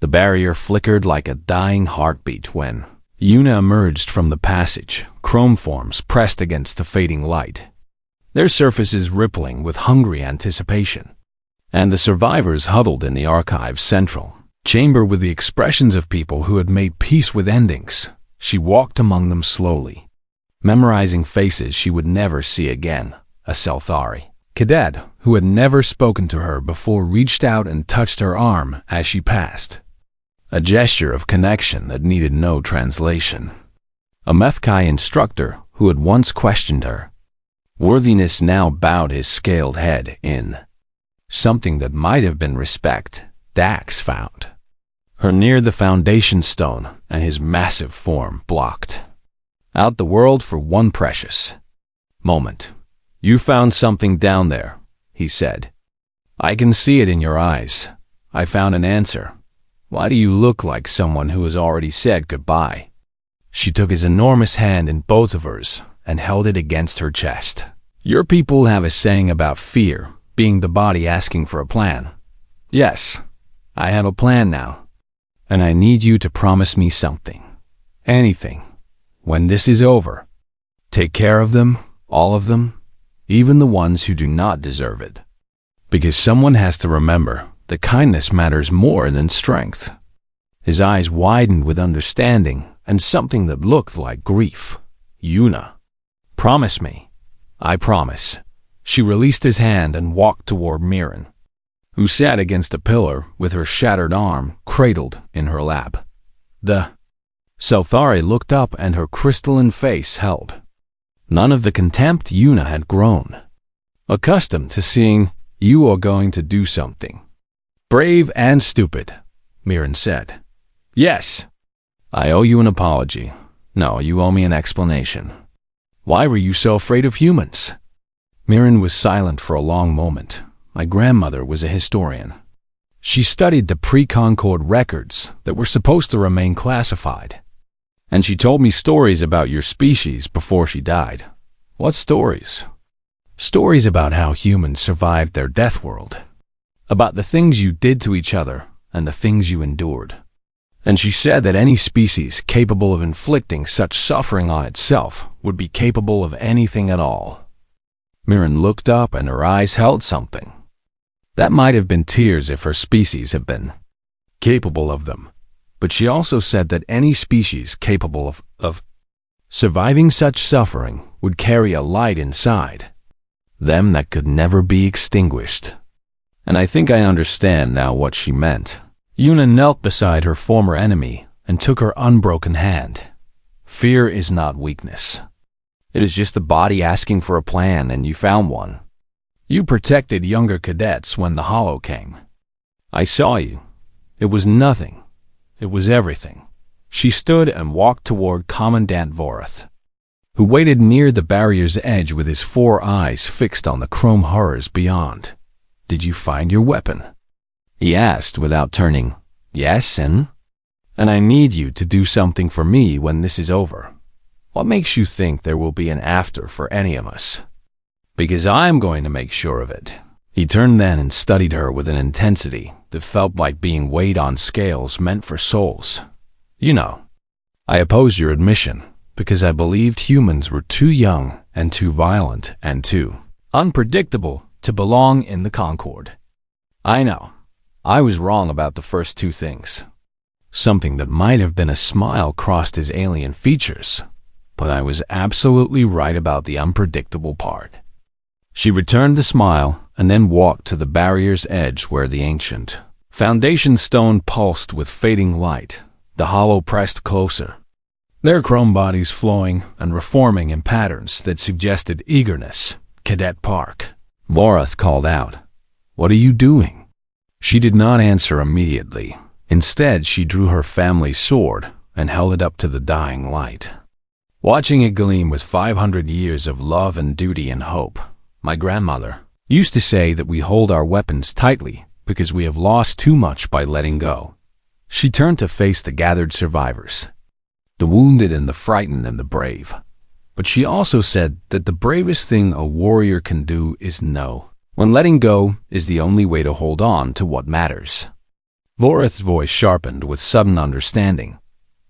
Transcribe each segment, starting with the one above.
The barrier flickered like a dying heartbeat when Yuna emerged from the passage, chrome forms pressed against the fading light, their surfaces rippling with hungry anticipation. And the survivors huddled in the archive's central chamber with the expressions of people who had made peace with endings. She walked among them slowly, memorizing faces she would never see again. A Selthari cadet who had never spoken to her before reached out and touched her arm as she passed, a gesture of connection that needed no translation. A Methkai instructor who had once questioned her worthiness now bowed his scaled head in something that might have been respect. Dax found her near the foundation stone, and his massive form blocked out the world for one precious moment. "You found something down there," he said. "I can see it in your eyes. I found an answer. Why do you look like someone who has already said goodbye?" She took his enormous hand in both of hers and held it against her chest. "Your people have a saying about fear being the body asking for a plan. Yes, I have a plan now. And I need you to promise me something. Anything. When this is over. Take care of them, all of them, even the ones who do not deserve it. Because someone has to remember that kindness matters more than strength." His eyes widened with understanding and something that looked like grief. "Yuna, promise me." "I promise." She released his hand and walked toward Mirren, who sat against a pillar with her shattered arm cradled in her lap. The Selthari looked up and her crystalline face held none of the contempt Yuna had grown accustomed to seeing. "You are going to do something brave and stupid," Mirren said. "Yes. I owe you an apology. No, you owe me an explanation. Why were you so afraid of humans?" Mirren was silent for a long moment. "My grandmother was a historian. She studied the pre-Concord records that were supposed to remain classified. And she told me stories about your species before she died." "What stories?" "Stories about how humans survived their death world. About the things you did to each other and the things you endured. And she said that any species capable of inflicting such suffering on itself would be capable of anything at all." Mirren looked up and her eyes held something. That might have been tears if her species had been capable of them. But she also said that any species capable of surviving such suffering would carry a light inside them that could never be extinguished. And I think I understand now what she meant. Yuna knelt beside her former enemy and took her unbroken hand. "Fear is not weakness. It is just the body asking for a plan, and you found one. You protected younger cadets when the Hollow came. I saw you. It was nothing. It was everything." She stood and walked toward Commandant Vorath, who waited near the barrier's edge with his 4 eyes fixed on the chrome horrors beyond. "Did you find your weapon?" he asked without turning. "Yes, and I need you to do something for me when this is over. What makes you think there will be an after for any of us?" "Because I'm going to make sure of it." He turned then and studied her with an intensity that felt like being weighed on scales meant for souls. "You know, I opposed your admission because I believed humans were too young and too violent and too unpredictable to belong in the Concord. I know. I was wrong about the first 2 things." Something that might have been a smile crossed his alien features, but I was absolutely right about the unpredictable part. She returned the smile and then walked to the barrier's edge where the ancient foundation stone pulsed with fading light. The Hollow pressed closer, their chrome bodies flowing and reforming in patterns that suggested eagerness. "Cadet Park," Vorath called out. "What are you doing?" She did not answer immediately. Instead, she drew her family's sword and held it up to the dying light, watching it gleam with 500 years of love and duty and hope. "My grandmother used to say that we hold our weapons tightly because we have lost too much by letting go." She turned to face the gathered survivors, the wounded and the frightened and the brave. But she also said that the bravest thing a warrior can do is know when letting go is the only way to hold on to what matters. Voreth's voice sharpened with sudden understanding.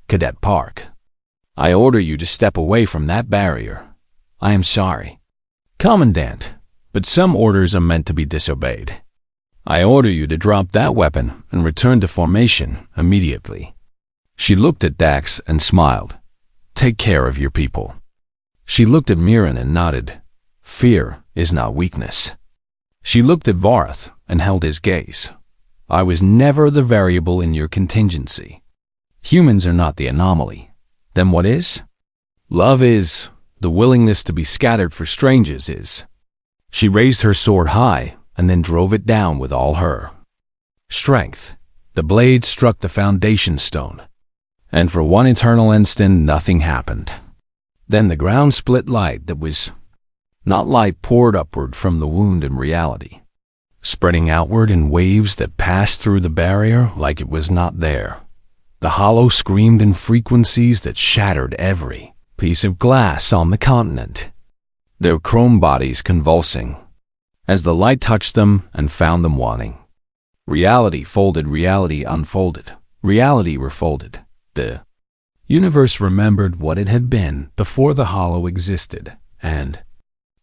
Cadet Park. I order you to step away from that barrier. I am sorry, Commandant, but some orders are meant to be disobeyed. I order you to drop that weapon and return to formation immediately. She looked at Dax and smiled. Take care of your people. She looked at Mirren and nodded. Fear is not weakness. She looked at Voreth and held his gaze. I was never the variable in your contingency. Humans are not the anomaly. Then what is? Love is. The willingness to be scattered for strangers is. She raised her sword high and then drove it down with all her strength. The blade struck the foundation stone, and for one eternal instant nothing happened. Then the ground split. Light that was not light poured upward from the wound in reality, spreading outward in waves that passed through the barrier like it was not there. The hollow screamed in frequencies that shattered every piece of glass on the continent, their chrome bodies convulsing as the light touched them and found them wanting. Reality folded, reality unfolded, reality refolded. The universe remembered what it had been before the hollow existed and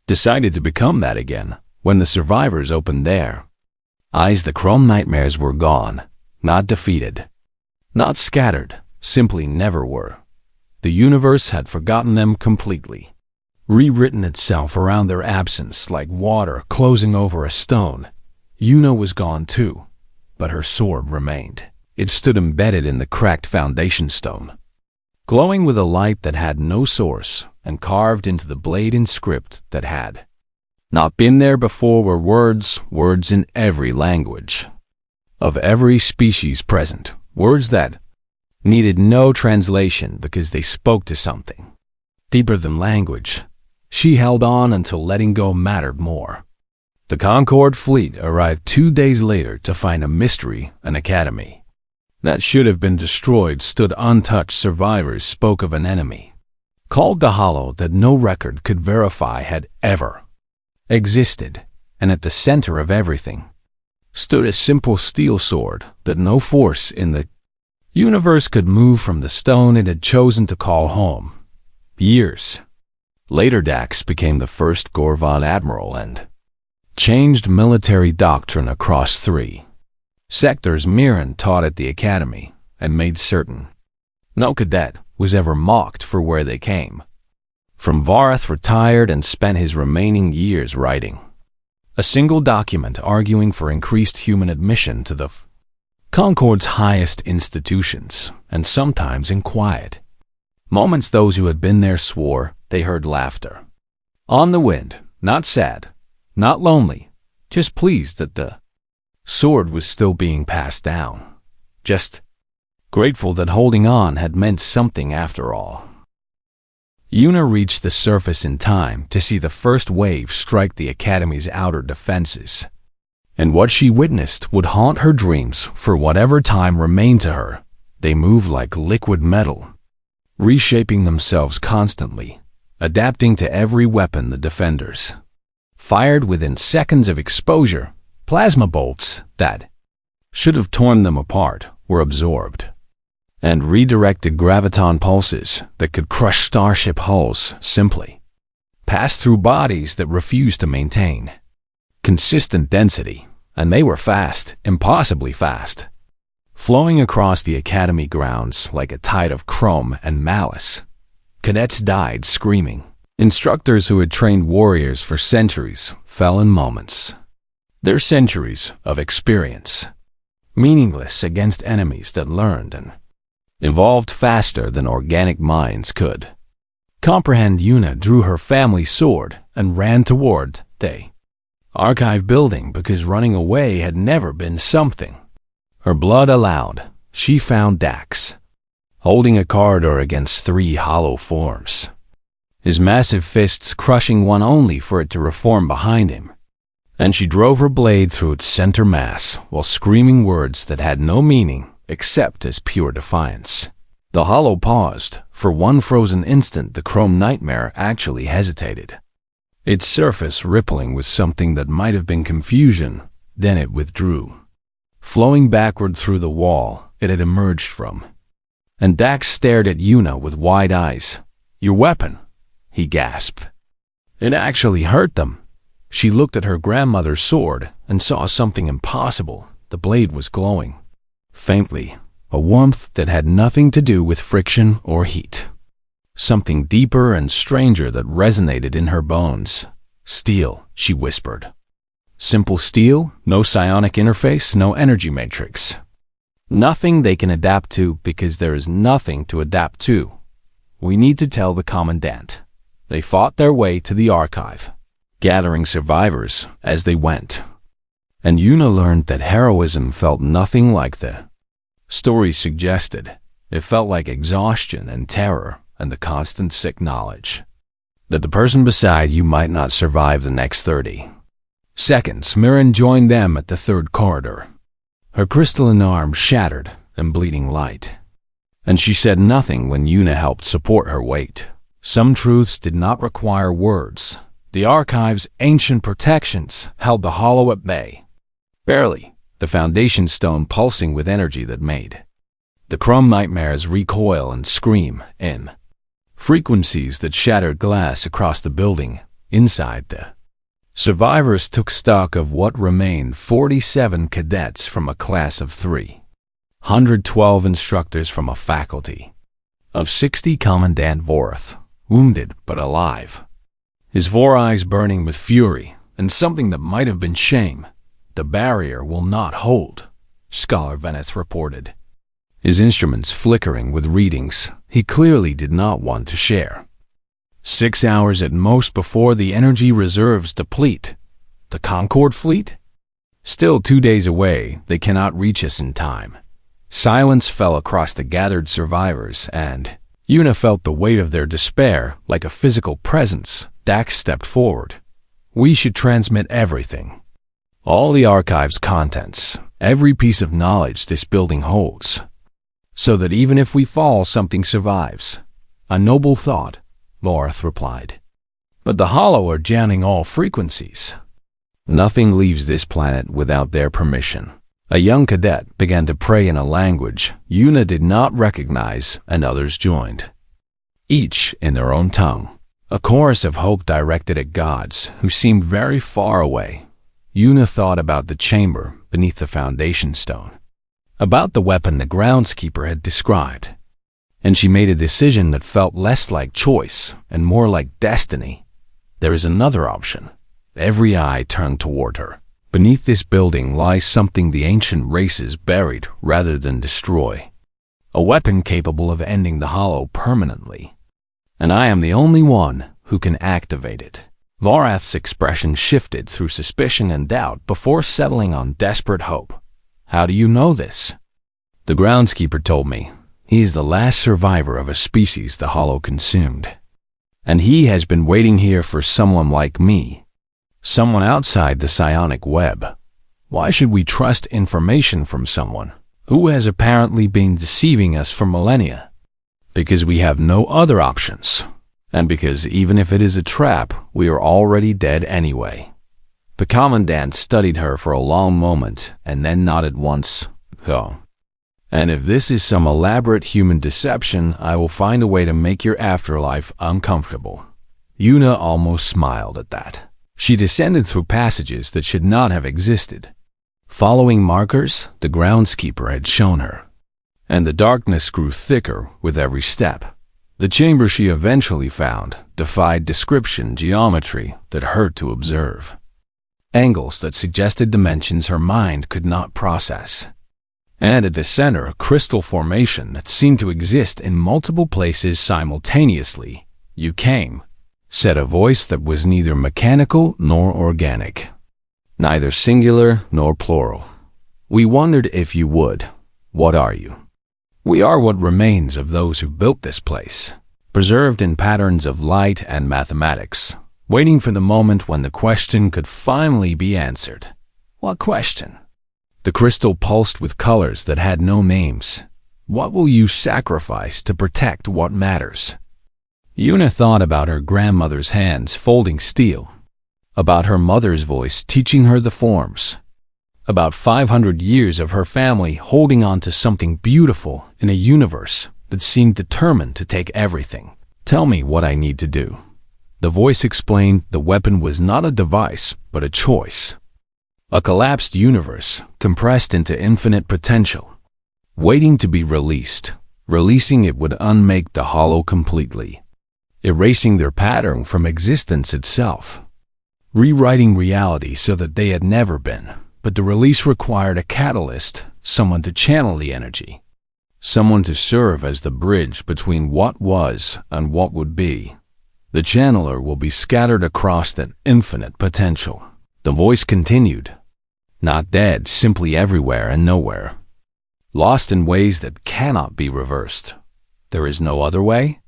decided to become that again when the survivors opened their eyes. The chrome nightmares were gone, not defeated, not scattered, simply never were. The universe had forgotten them completely, rewritten itself around their absence like water closing over a stone. Yuna was gone too, but her sword remained. It stood embedded in the cracked foundation stone, glowing with a light that had no source, and carved into the blade in script that had not been there before were words in every language, of every species present, words that needed no translation because they spoke to something deeper than language. She held on until letting go mattered more. The Concorde fleet arrived 2 days later to find a mystery, an academy that should have been destroyed stood untouched. Survivors spoke of an enemy called the Hollow that no record could verify had ever existed, and at the center of everything stood a simple steel sword that no force in the universe could move from the stone it had chosen to call home. Years later, Dax became the first Gorvad admiral and changed military doctrine across 3 sectors. Mirren taught at the academy and made certain no cadet was ever mocked for where they came from. Voreth retired and spent his remaining years writing a single document arguing for increased human admission to the Concorde's highest institutions, and sometimes in quiet moments those who had been there swore they heard laughter on the wind, not sad, not lonely, just pleased that the sword was still being passed down, just grateful that holding on had meant something after all. Yuna reached the surface in time to see the first wave strike the Academy's outer defenses, and what she witnessed would haunt her dreams for whatever time remained to her. They moved like liquid metal, reshaping themselves constantly, adapting to every weapon the defenders fired within seconds of exposure. Plasma bolts that should have torn them apart were absorbed, and redirected graviton pulses that could crush starship hulls simply passed through bodies that refused to maintain consistent density, and they were fast, impossibly fast, flowing across the Academy grounds like a tide of chrome and malice. Cadets died screaming. Instructors who had trained warriors for centuries fell in moments. Their centuries of experience, meaningless against enemies that learned and evolved faster than organic minds could comprehend. Yuna drew her family sword and ran toward the archive building because running away had never been something her blood allowed. She found Dax holding a corridor against 3 hollow forms, his massive fists crushing one only for it to reform behind him, and she drove her blade through its center mass while screaming words that had no meaning except as pure defiance. The hollow paused. For one frozen instant, the chrome nightmare actually hesitated, its surface rippling with something that might have been confusion. Then it withdrew. flowing backward through the wall it had emerged from. And Dax stared at Yuna with wide eyes. "Your weapon," he gasped. It actually hurt them. She looked at her grandmother's sword and saw something impossible. The blade was glowing. Faintly, a warmth that had nothing to do with friction or heat. Something deeper and stranger that resonated in her bones. "Steel," she whispered. "Simple steel, no psionic interface, no energy matrix. Nothing they can adapt to because there is nothing to adapt to. We need to tell the Commandant." They fought their way to the archive, gathering survivors as they went. And Yuna learned that heroism felt nothing like the stories suggested. It felt like exhaustion and terror and the constant sick knowledge that the person beside you might not survive the next 30 seconds. Mirren joined them at the third corridor, her crystalline arm shattered and bleeding light. And she said nothing when Yuna helped support her weight. Some truths did not require words. The archive's ancient protections held the hollow at bay. Barely, the foundation stone pulsing with energy that made the Chrome nightmares recoil and scream in frequencies that shattered glass across the building. Inside, the survivors took stock of what remained: 47 cadets from a class of 312 instructors from a faculty of 60. Commandant Vorath, wounded but alive, his 4 eyes burning with fury and something that might have been shame. "The barrier will not hold," Scholar Veneth reported, his instruments flickering with readings he clearly did not want to share. 6 hours at most before the energy reserves deplete. The Concord fleet? Still 2 days away. They cannot reach us in time. Silence fell across the gathered survivors, and Yuna felt the weight of their despair like a physical presence. Dax stepped forward. "We should transmit everything. All the archive's contents, every piece of knowledge this building holds, so that even if we fall, something survives." "A noble thought," Vorath replied. "But the Hollow are jamming all frequencies. Nothing leaves this planet without their permission." A young cadet began to pray in a language Yuna did not recognize, and others joined, each in their own tongue. A chorus of hope directed at gods who seemed very far away. Yuna thought about the chamber beneath the foundation stone, about the weapon the groundskeeper had described, and she made a decision that felt less like choice and more like destiny. There is another option. Every eye turned toward her. Beneath this building lies something the ancient races buried rather than destroy. A weapon capable of ending the Hollow permanently. And I am the only one who can activate it. Vorath's expression shifted through suspicion and doubt before settling on desperate hope. "How do you know this?" "The groundskeeper told me. He is the last survivor of a species the Hollow consumed. And he has been waiting here for someone like me. Someone outside the psionic web. Why should we trust information from someone who has apparently been deceiving us for millennia? Because we have no other options, and because even if it is a trap, we are already dead anyway." The Commandant studied her for a long moment and then nodded once. "Oh. And if this is some elaborate human deception, I will find a way to make your afterlife uncomfortable." Yuna almost smiled at that. She descended through passages that should not have existed, following markers the groundskeeper had shown her. And the darkness grew thicker with every step. The chamber she eventually found defied description, geometry that hurt to observe, angles that suggested dimensions her mind could not process. And at the center, a crystal formation that seemed to exist in multiple places simultaneously. "You came," said a voice that was neither mechanical nor organic, neither singular nor plural. "We wondered if you would. What are you?" "We are what remains of those who built this place, preserved in patterns of light and mathematics, waiting for the moment when the question could finally be answered." "What question?" The crystal pulsed with colors that had no names. "What will you sacrifice to protect what matters?" Yuna thought about her grandmother's hands folding steel, about her mother's voice teaching her the forms, About 500 years of her family holding on to something beautiful in a universe that seemed determined to take everything. Tell me what I need to do. The voice explained the weapon was not a device, but a choice. A collapsed universe, compressed into infinite potential, waiting to be released. Releasing it would unmake the hollow completely, erasing their pattern from existence itself, rewriting reality so that they had never been. But the release required a catalyst, someone to channel the energy, someone to serve as the bridge between what was and what would be. The channeler will be scattered across that infinite potential. The voice continued. Not dead, simply everywhere and nowhere. Lost in ways that cannot be reversed. There is no other way?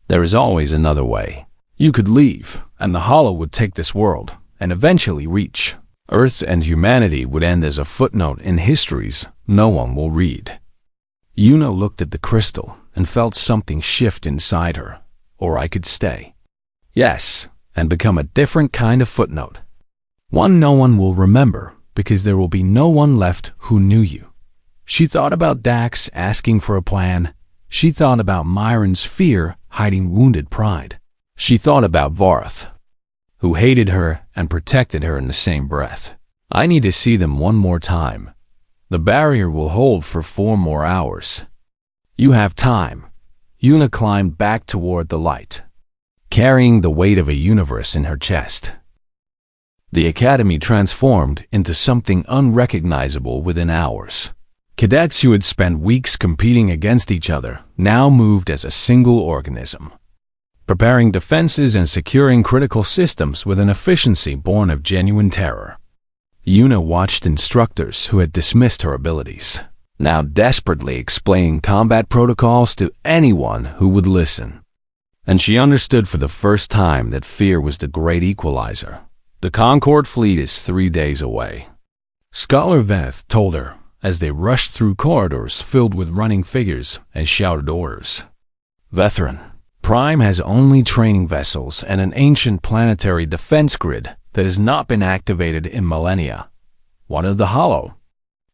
There is always another way. You could leave, and the hollow would take this world, and eventually reach Earth, and humanity would end as a footnote in histories no one will read. Yuna looked at the crystal and felt something shift inside her. Or I could stay. Yes, and become a different kind of footnote. One no one will remember, because there will be no one left who knew you. She thought about Dax asking for a plan. She thought about Myron's fear hiding wounded pride. She thought about Varth, who hated her and protected her in the same breath. I need to see them one more time. The barrier will hold for 4 more hours. You have time. Yuna climbed back toward the light, carrying the weight of a universe in her chest. The academy transformed into something unrecognizable within hours. Cadets who had spent weeks competing against each other now moved as a single organism, preparing defenses and securing critical systems with an efficiency born of genuine terror. Yuna watched instructors who had dismissed her abilities, now desperately explaining combat protocols to anyone who would listen. And she understood for the first time that fear was the great equalizer. The Concord fleet is 3 days away. Scholar Veth told her as they rushed through corridors filled with running figures and shouted orders. Veteran, Prime has only training vessels and an ancient planetary defense grid that has not been activated in millennia. One of the hollow.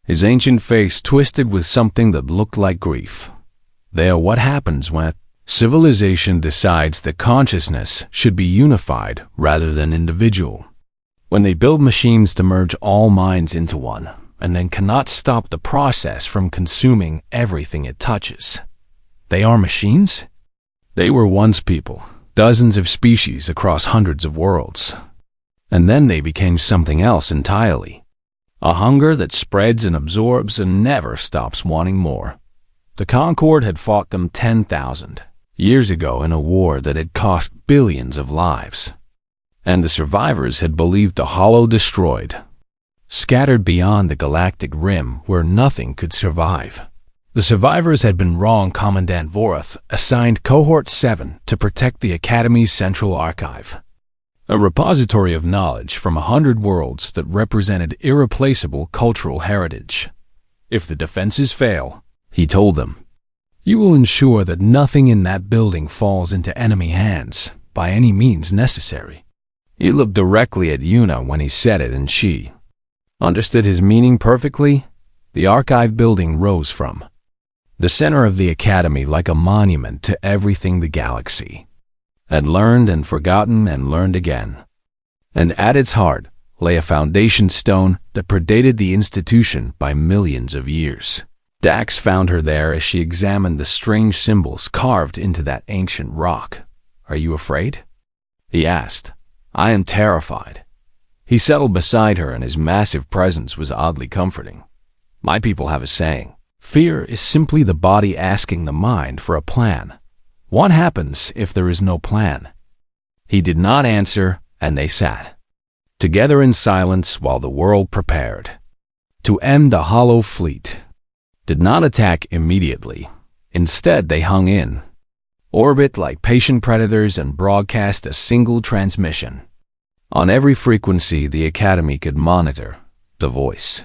His ancient face twisted with something that looked like grief. They are what happens when civilization decides that consciousness should be unified rather than individual. When they build machines to merge all minds into one, and then cannot stop the process from consuming everything it touches. They are machines? They were once people, dozens of species across hundreds of worlds. And then they became something else entirely. A hunger that spreads and absorbs and never stops wanting more. The Concord had fought them 10,000 years ago in a war that had cost billions of lives. And the survivors had believed the hollow destroyed, scattered beyond the galactic rim where nothing could survive. The survivors had been wrong. Commandant Vorath assigned Cohort 7 to protect the Academy's central archive, a repository of knowledge from 100 worlds that represented irreplaceable cultural heritage. If the defenses fail, he told them, you will ensure that nothing in that building falls into enemy hands by any means necessary. He looked directly at Yuna when he said it, and she understood his meaning perfectly. The archive building rose from the center of the academy like a monument to everything the galaxy had learned and forgotten and learned again. And at its heart lay a foundation stone that predated the institution by millions of years. Dax found her there as she examined the strange symbols carved into that ancient rock. Are you afraid? He asked. I am terrified. He settled beside her, and his massive presence was oddly comforting. My people have a saying. Fear is simply the body asking the mind for a plan. What happens if there is no plan? He did not answer, and they sat together in silence while the world prepared to end the hollow fleet. Did not attack immediately. Instead, they hung in orbit like patient predators and broadcast a single transmission. On every frequency the Academy could monitor, the voice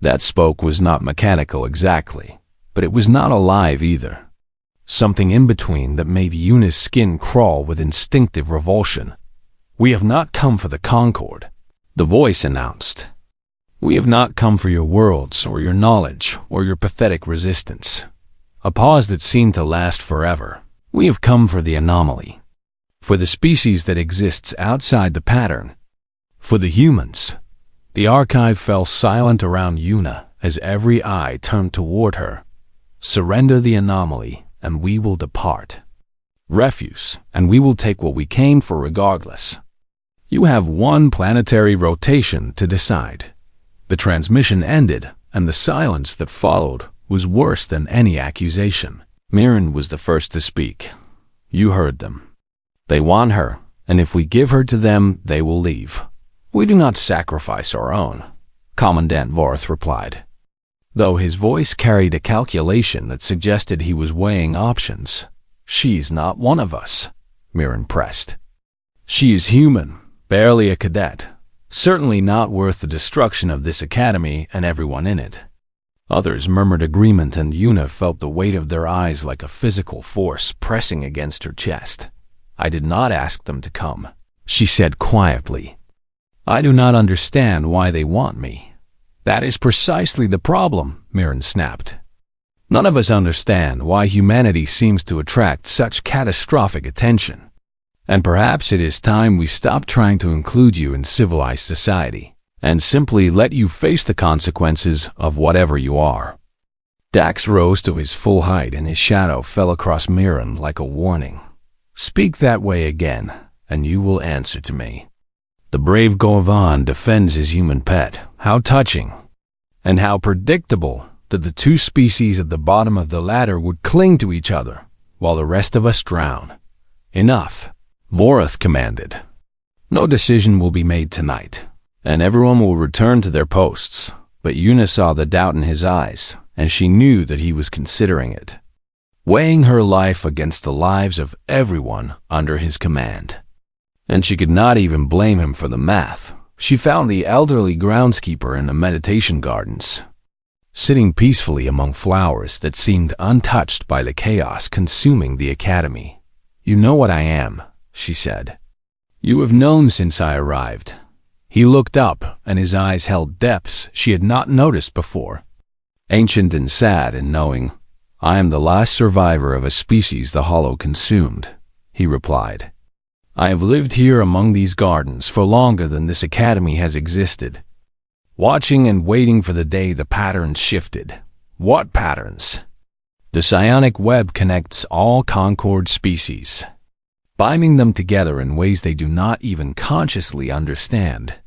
that spoke was not mechanical exactly, but it was not alive either. Something in between that made Yuna's skin crawl with instinctive revulsion. We have not come for the Concord, the voice announced. We have not come for your worlds, or your knowledge, or your pathetic resistance. A pause that seemed to last forever. We have come for the anomaly. For the species that exists outside the pattern. For the humans. The archive fell silent around Yuna as every eye turned toward her. Surrender the anomaly, and we will depart. Refuse, and we will take what we came for regardless. You have one planetary rotation to decide. The transmission ended, and the silence that followed was worse than any accusation. Mirren was the first to speak. You heard them. They want her, and if we give her to them, they will leave. We do not sacrifice our own, Commandant Vorth replied, though his voice carried a calculation that suggested he was weighing options. She's not one of us, Mirren pressed. She is human, barely a cadet, certainly not worth the destruction of this academy and everyone in it. Others murmured agreement, and Yuna felt the weight of their eyes like a physical force pressing against her chest. I did not ask them to come, she said quietly. I do not understand why they want me. That is precisely the problem, Mirren snapped. None of us understand why humanity seems to attract such catastrophic attention. And perhaps it is time we stop trying to include you in civilized society, and simply let you face the consequences of whatever you are. Dax rose to his full height, and his shadow fell across Mirren like a warning. Speak that way again, and you will answer to me. The brave Gorvan defends his human pet. How touching, and how predictable that the two species at the bottom of the ladder would cling to each other, while the rest of us drown. Enough, Vorth commanded. No decision will be made tonight, and everyone will return to their posts. But Yuna saw the doubt in his eyes, and she knew that he was considering it, weighing her life against the lives of everyone under his command. And she could not even blame him for the math. She found the elderly groundskeeper in the meditation gardens, sitting peacefully among flowers that seemed untouched by the chaos consuming the academy. You know what I am, she said. You have known since I arrived. He looked up, and his eyes held depths she had not noticed before. Ancient and sad in knowing, I am the last survivor of a species the Hollow consumed, he replied. I have lived here among these gardens for longer than this academy has existed, watching and waiting for the day the patterns shifted. What patterns? The psionic web connects all Concord species, binding them together in ways they do not even consciously understand.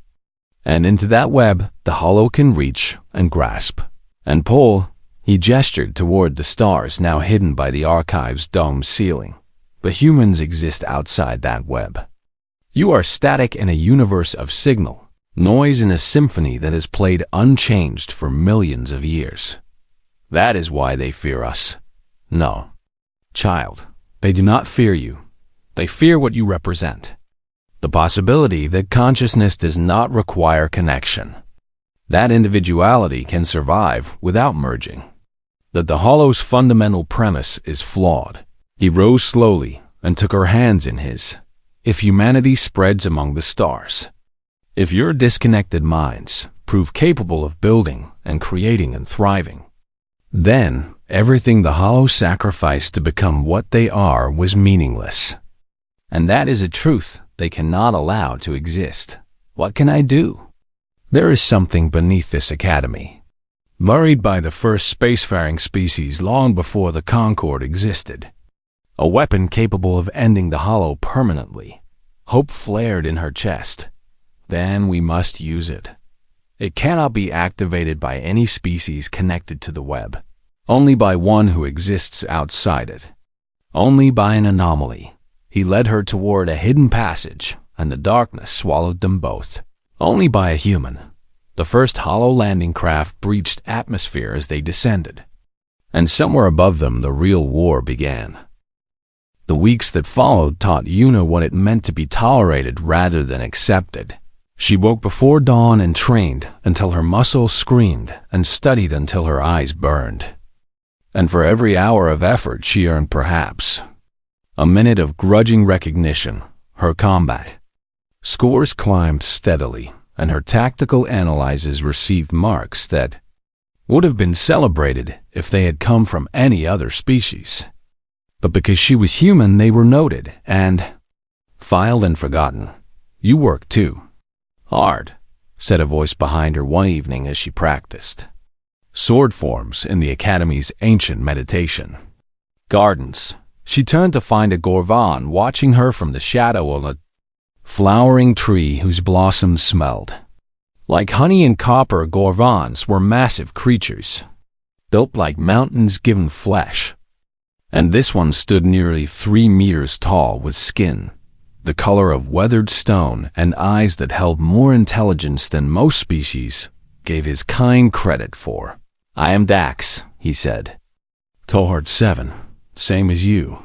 And into that web the Hollow can reach and grasp and pull. He gestured toward the stars now hidden by the archive's domed ceiling. But humans exist outside that web. You are static in a universe of signal, noise in a symphony that has played unchanged for millions of years. That is why they fear us. No, child, they do not fear you. They fear what you represent. The possibility that consciousness does not require connection. That individuality can survive without merging. That the Hollow's fundamental premise is flawed. He rose slowly and took her hands in his. If humanity spreads among the stars, if your disconnected minds prove capable of building and creating and thriving, then everything the Hollow sacrificed to become what they are was meaningless. And that is a truth they cannot allow to exist. What can I do? There is something beneath this academy, buried by the first spacefaring species long before the Concord existed. A weapon capable of ending the Hollow permanently. Hope flared in her chest. Then we must use it. It cannot be activated by any species connected to the web. Only by one who exists outside it. Only by an anomaly. He led her toward a hidden passage, and the darkness swallowed them both. Only by a human. The first Hollow landing craft breached atmosphere as they descended. And somewhere above them the real war began. The weeks that followed taught Yuna what it meant to be tolerated rather than accepted. She woke before dawn and trained until her muscles screamed and studied until her eyes burned. And for every hour of effort she earned perhaps a minute of grudging recognition, her combat. Scores climbed steadily, and her tactical analyses received marks that would have been celebrated if they had come from any other species. But because she was human, they were noted and filed and forgotten. "You work too hard," said a voice behind her one evening as she practiced sword forms in the Academy's ancient meditation gardens. She turned to find a Gorvan watching her from the shadow of a flowering tree whose blossoms smelled like honey and copper. Gorvans were massive creatures, built like mountains given flesh, and this one stood nearly 3 meters tall with skin the color of weathered stone and eyes that held more intelligence than most species gave his kind credit for. "I am Dax," he said. "Cohort 7, same as you.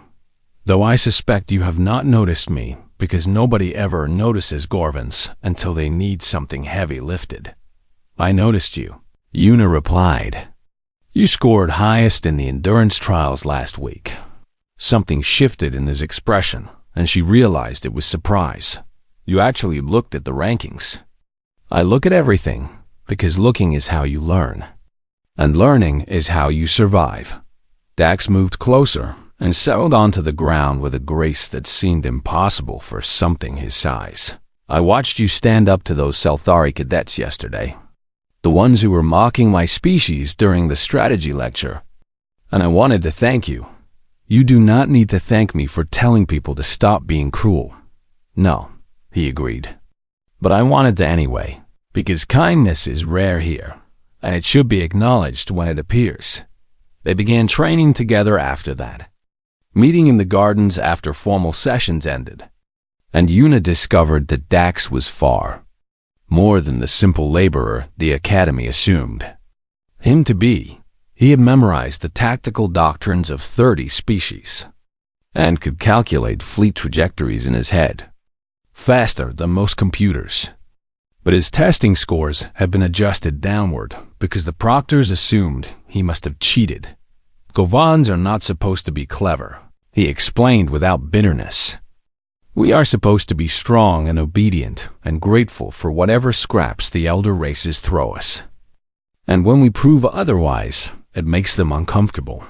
Though I suspect you have not noticed me, because nobody ever notices Gorvans until they need something heavy lifted. I noticed you," Yuna replied. "You scored highest in the endurance trials last week." Something shifted in his expression, and she realized it was surprise. "You actually looked at the rankings." "I look at everything, because looking is how you learn. And learning is how you survive." Dax moved closer and settled onto the ground with a grace that seemed impossible for something his size. "I watched you stand up to those Selthari cadets yesterday, the ones who were mocking my species during the strategy lecture, and I wanted to thank you. You do not need to thank me for telling people to stop being cruel." "No," he agreed. "But I wanted to anyway, because kindness is rare here, and it should be acknowledged when it appears." They began training together after that, meeting in the gardens after formal sessions ended, and Yuna discovered that Dax was far more than the simple laborer the Academy assumed him to be. He had memorized the tactical doctrines of 30 species and could calculate fleet trajectories in his head faster than most computers. But his testing scores had been adjusted downward because the proctors assumed he must have cheated. "Govans are not supposed to be clever," he explained without bitterness. "We are supposed to be strong and obedient and grateful for whatever scraps the elder races throw us. And when we prove otherwise, it makes them uncomfortable.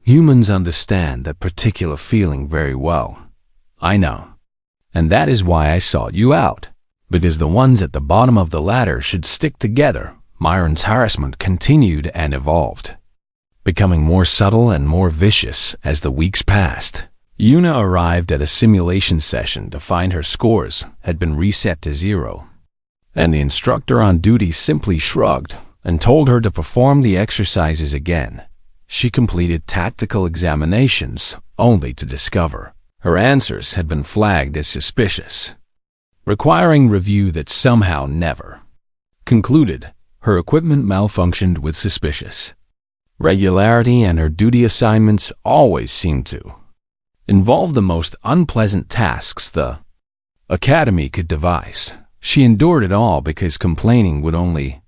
Humans understand that particular feeling very well. I know. And that is why I sought you out, because the ones at the bottom of the ladder should stick together." Myron's harassment continued and evolved, becoming more subtle and more vicious as the weeks passed. Yuna arrived at a simulation session to find her scores had been reset to 0, and the instructor on duty simply shrugged and told her to perform the exercises again. She completed tactical examinations only to discover her answers had been flagged as suspicious, requiring review that somehow never concluded. Her equipment malfunctioned with suspicious regularity, and her duty assignments always seemed to involve the most unpleasant tasks the Academy could devise. She endured it all because complaining would only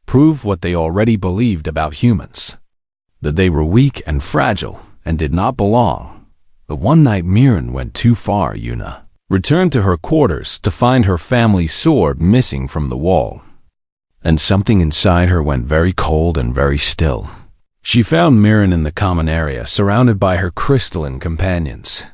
prove what they already believed about humans, that they were weak and fragile and did not belong. But one night Mirren went too far. Yuna returned to her quarters to find her family's sword missing from the wall, and something inside her went very cold and very still. She found Mirren in the common area surrounded by her crystalline companions,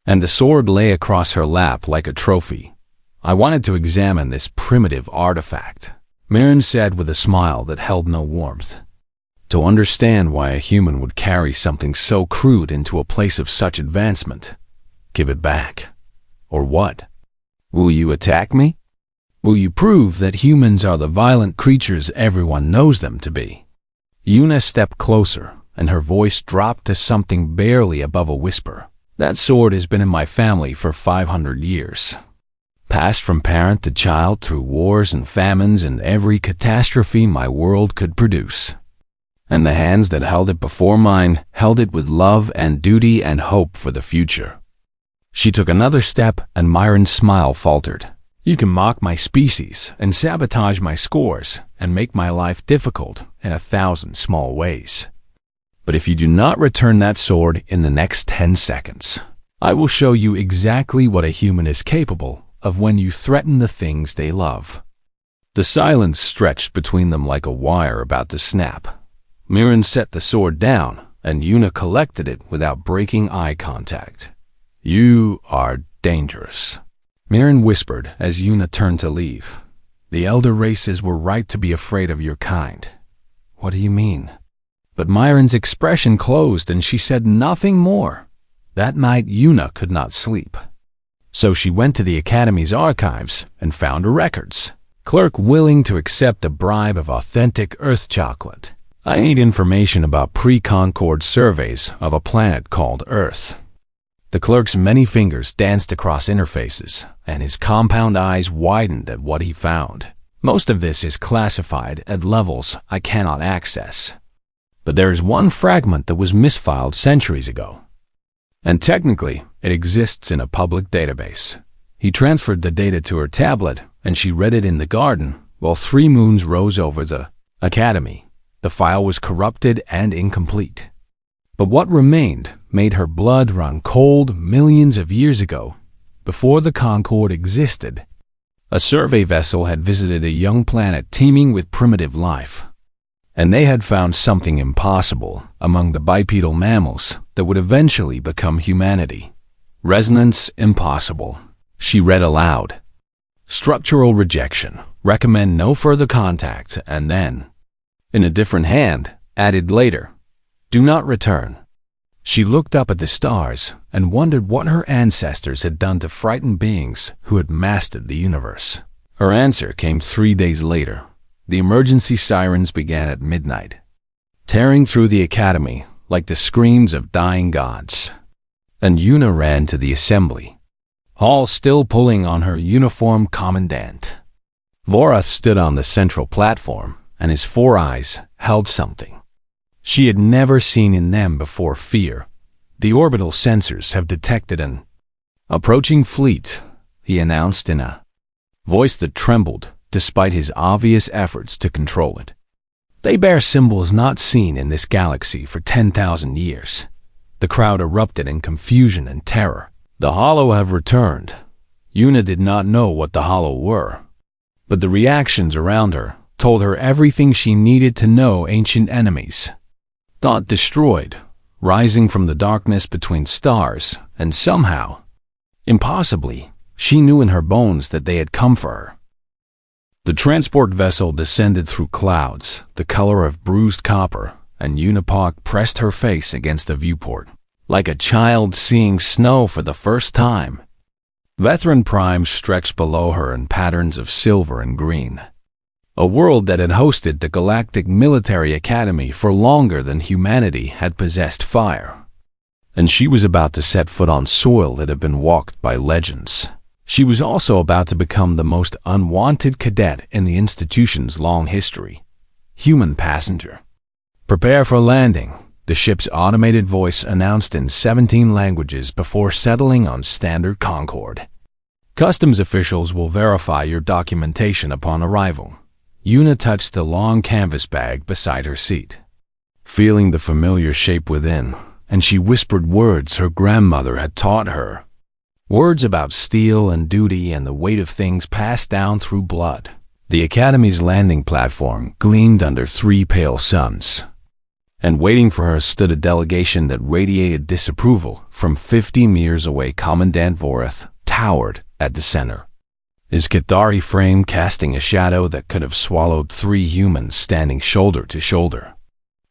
and the sword lay across her lap like a trophy. "I wanted to examine this primitive artifact," Mirren said with a smile that held no warmth, "to understand why a human would carry something so crude into a place of such advancement. Give it back. Or what? Will you attack me? Will you prove that humans are the violent creatures everyone knows them to be?" Yuna stepped closer, and her voice dropped to something barely above a whisper. "That sword has been in my family for 500 years. Passed from parent to child through wars and famines and every catastrophe my world could produce. And the hands that held it before mine held it with love and duty and hope for the future." She took another step, and Myron's smile faltered. "You can mock my species and sabotage my scores and make my life difficult in 1,000 small ways. But if you do not return that sword in the next 10 seconds, I will show you exactly what a human is capable of when you threaten the things they love." The silence stretched between them like a wire about to snap. Mirren set the sword down, and Yuna collected it without breaking eye contact. "You are dangerous," Mirren whispered as Yuna turned to leave. "The elder races were right to be afraid of your kind." "What do you mean?" But Myron's expression closed and she said nothing more. That night Yuna could not sleep. So she went to the Academy's archives and found her records. Clerk willing to accept a bribe of authentic Earth chocolate. "I need information about pre-Concord surveys of a planet called Earth." The clerk's many fingers danced across interfaces, and his compound eyes widened at what he found. "Most of this is classified at levels I cannot access. But there is one fragment that was misfiled centuries ago. And technically, it exists in a public database." He transferred the data to her tablet, and she read it in the garden, while 3 moons rose over the Academy. The file was corrupted and incomplete. But what remained made her blood run cold millions of years ago, before the Concord existed. A survey vessel had visited a young planet teeming with primitive life. And they had found something impossible among the bipedal mammals that would eventually become humanity. "Resonance impossible," she read aloud. "Structural rejection. Recommend no further contact," and then, in a different hand, added later, "Do not return." She looked up at the stars and wondered what her ancestors had done to frightened beings who had mastered the universe. Her answer came 3 days later. The emergency sirens began at midnight, tearing through the Academy like the screams of dying gods. And Yuna ran to the assembly hall, still pulling on her uniform commandant. Vorath stood on the central platform, and his 4 eyes held something she had never seen in them before: fear. "The orbital sensors have detected an approaching fleet," he announced in a voice that trembled despite his obvious efforts to control it. "They bear symbols not seen in this galaxy for 10,000 years. The crowd erupted in confusion and terror. "The Hollow have returned." Yuna did not know what the Hollow were, but the reactions around her told her everything she needed to know. Ancient enemies, thought destroyed, rising from the darkness between stars, and somehow, impossibly, she knew in her bones that they had come for her. The transport vessel descended through clouds, the color of bruised copper, and Unipak pressed her face against the viewport, like a child seeing snow for the first time. Veteran Prime stretched below her in patterns of silver and green. A world that had hosted the Galactic Military Academy for longer than humanity had possessed fire. And she was about to set foot on soil that had been walked by legends. She was also about to become the most unwanted cadet in the institution's long history. Human passenger. "Prepare for landing," the ship's automated voice announced in 17 languages before settling on standard Concord. "Customs officials will verify your documentation upon arrival." Yuna touched the long canvas bag beside her seat, feeling the familiar shape within, and she whispered words her grandmother had taught her. Words about steel and duty and the weight of things passed down through blood. The Academy's landing platform gleamed under 3 pale suns, and waiting for her stood a delegation that radiated disapproval from 50 meters away. Commandant Vorath towered at the center, his Cathari frame casting a shadow that could have swallowed 3 humans standing shoulder to shoulder.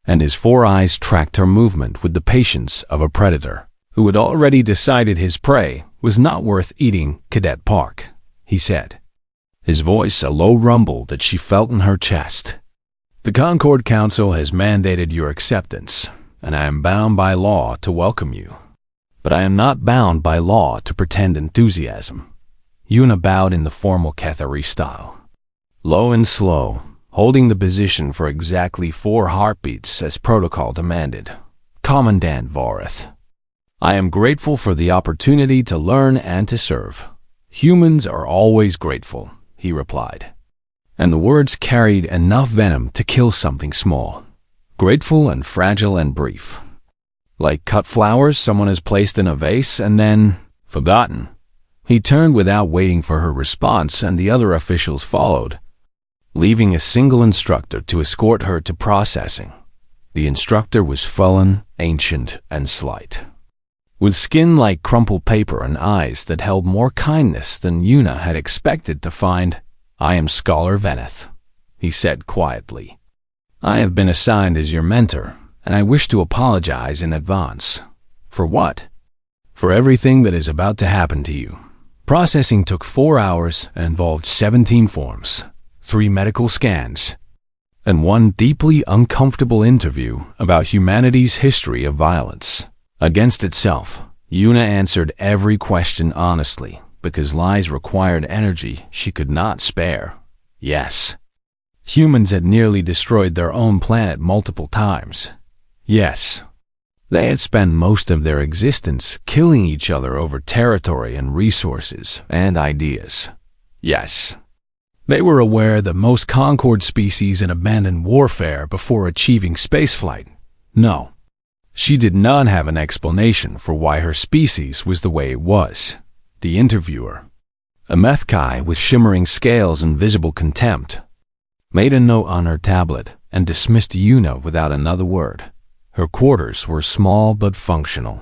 And his 4 eyes tracked her movement with the patience of a predator who had already decided his prey was not worth eating. "Cadet Park," he said, his voice a low rumble that she felt in her chest. "The Concord Council has mandated your acceptance, and I am bound by law to welcome you. But I am not bound by law to pretend enthusiasm." Yuna bowed in the formal Cathari style, low and slow, holding the position for exactly 4 heartbeats as protocol demanded. "Commandant Vorath, I am grateful for the opportunity to learn and to serve." "Humans are always grateful," he replied, and the words carried enough venom to kill something small. Grateful and fragile and brief. Like cut flowers someone has placed in a vase and then forgotten. He turned without waiting for her response, and the other officials followed, leaving a single instructor to escort her to processing. The instructor was fallen, ancient, and slight, with skin like crumpled paper and eyes that held more kindness than Una had expected to find. "I am Scholar Veneth," he said quietly. "I have been assigned as your mentor, and I wish to apologize in advance." "For what?" "For everything that is about to happen to you." Processing took 4 hours and involved 17 forms, 3 medical scans, and 1 deeply uncomfortable interview about humanity's history of violence against itself. Una answered every question honestly, because lies required energy she could not spare. Yes, humans had nearly destroyed their own planet multiple times. Yes, they had spent most of their existence killing each other over territory and resources and ideas. Yes, they were aware that most conquered species had abandoned warfare before achieving spaceflight. No, she did not have an explanation for why her species was the way it was. The interviewer, a Methkai with shimmering scales and visible contempt, made a note on her tablet and dismissed Una without another word. Her quarters were small but functional.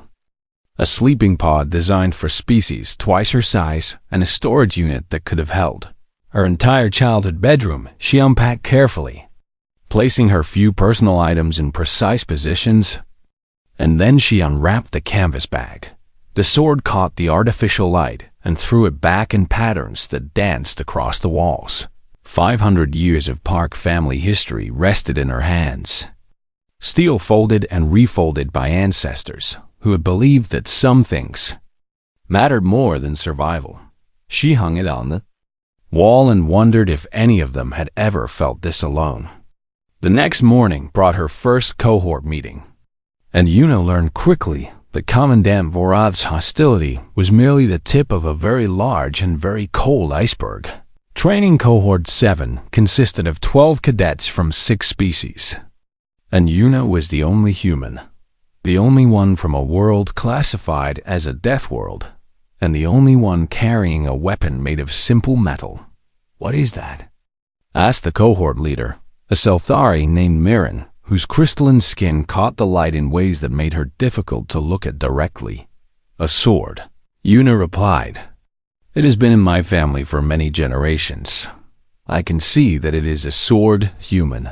A sleeping pod designed for species twice her size and a storage unit that could have held her entire childhood bedroom. She unpacked carefully, placing her few personal items in precise positions, and then she unwrapped the canvas bag. The sword caught the artificial light and threw it back in patterns that danced across the walls. 500 years of Park family history rested in her hands, steel folded and refolded by ancestors who had believed that some things mattered more than survival. She hung it on the wall and wondered if any of them had ever felt this alone. The next morning brought her first cohort meeting, and Una learned quickly that Commandant Vorov's hostility was merely the tip of a very large and very cold iceberg. Training Cohort 7 consisted of 12 cadets from 6 species, and Una was the only human, the only one from a world classified as a death world, and the only one carrying a weapon made of simple metal. "What is that?" asked the cohort leader, a Selthari named Mirren, whose crystalline skin caught the light in ways that made her difficult to look at directly. "A sword," Una replied. "It has been in my family for many generations. I can see that it is a sword, human.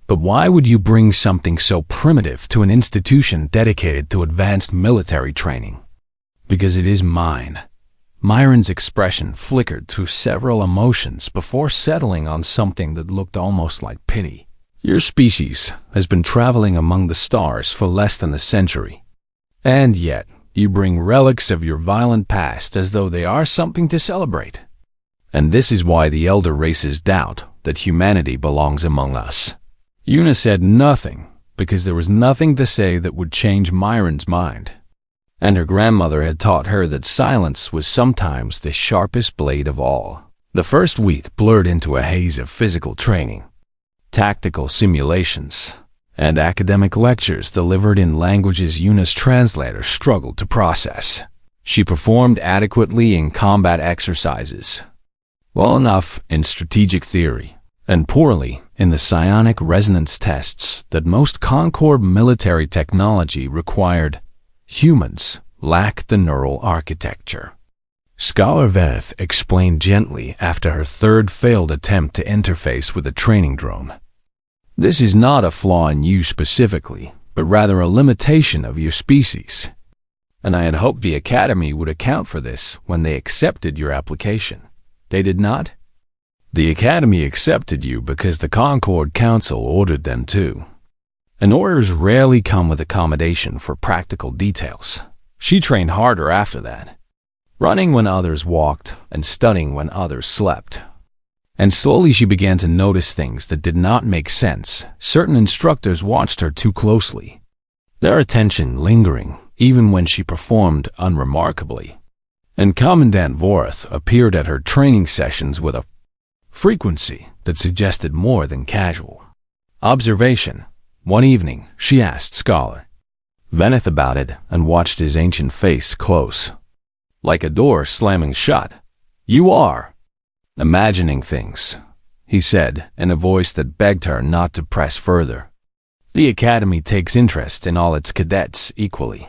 But why would you bring something so primitive to an institution dedicated to advanced military training?" "Because it is mine." Myron's expression flickered through several emotions before settling on something that looked almost like pity. "Your species has been traveling among the stars for less than a century, and yet you bring relics of your violent past as though they are something to celebrate. And this is why the elder races doubt that humanity belongs among us." Una said nothing because there was nothing to say that would change Myron's mind, and her grandmother had taught her that silence was sometimes the sharpest blade of all. The first week blurred into a haze of physical training, tactical simulations, and academic lectures delivered in languages Una's translator struggled to process. She performed adequately in combat exercises, well enough in strategic theory, and poorly in the psionic resonance tests that most Concord military technology required. Humans lacked the neural architecture. Scholar Veneth explained gently after her third failed attempt to interface with a training drone. "This is not a flaw in you specifically, but rather a limitation of your species. And I had hoped the Academy would account for this when they accepted your application. They did not? The Academy accepted you because the Concord Council ordered them to. And orders rarely come with accommodation for practical details. She trained harder after that, running when others walked and studying when others slept. And slowly she began to notice things that did not make sense. Certain instructors watched her too closely, their attention lingering even when she performed unremarkably. And Commandant Vorath appeared at her training sessions with a frequency that suggested more than casual observation. One evening, she asked Scholar Veneth about it and watched his ancient face close, like a door slamming shut. "You are imagining things," he said, in a voice that begged her not to press further. The Academy takes interest in all its cadets equally.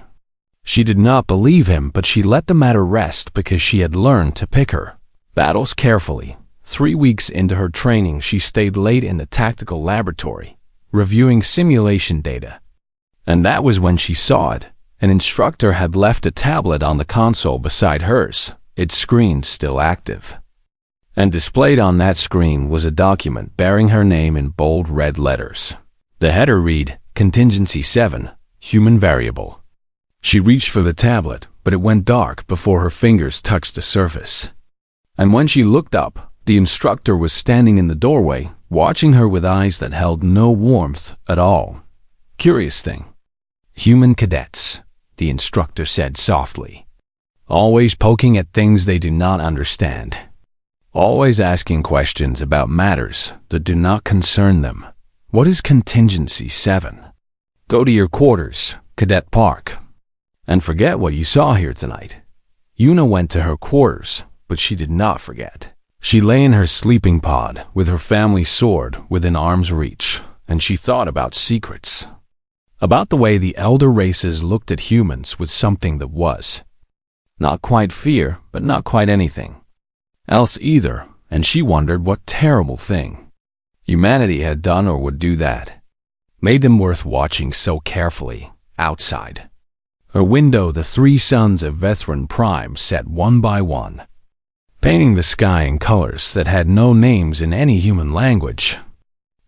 She did not believe him, but she let the matter rest because she had learned to pick her battles carefully. 3 weeks into her training, she stayed late in the tactical laboratory, reviewing simulation data. And that was when she saw it. An instructor had left a tablet on the console beside hers, its screen still active. And displayed on that screen was a document bearing her name in bold red letters. The header read, Contingency 7, Human Variable. She reached for the tablet, but it went dark before her fingers touched the surface. And when she looked up, the instructor was standing in the doorway, watching her with eyes that held no warmth at all. Curious thing. Human cadets, the instructor said softly. Always poking at things they do not understand. Always asking questions about matters that do not concern them. What is Contingency 7? Go to your quarters, Cadet Park. And forget what you saw here tonight. Yuna went to her quarters, but she did not forget. She lay in her sleeping pod with her family sword within arm's reach, and she thought about secrets. About the way the elder races looked at humans with something that was not quite fear, but not quite anything else either, and she wondered what terrible thing humanity had done or would do that made them worth watching so carefully outside her window. The 3 sons of Veteran Prime sat one by one, painting the sky in colors that had no names in any human language.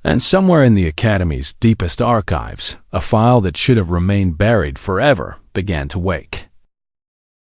And somewhere in the Academy's deepest archives, a file that should have remained buried forever began to wake.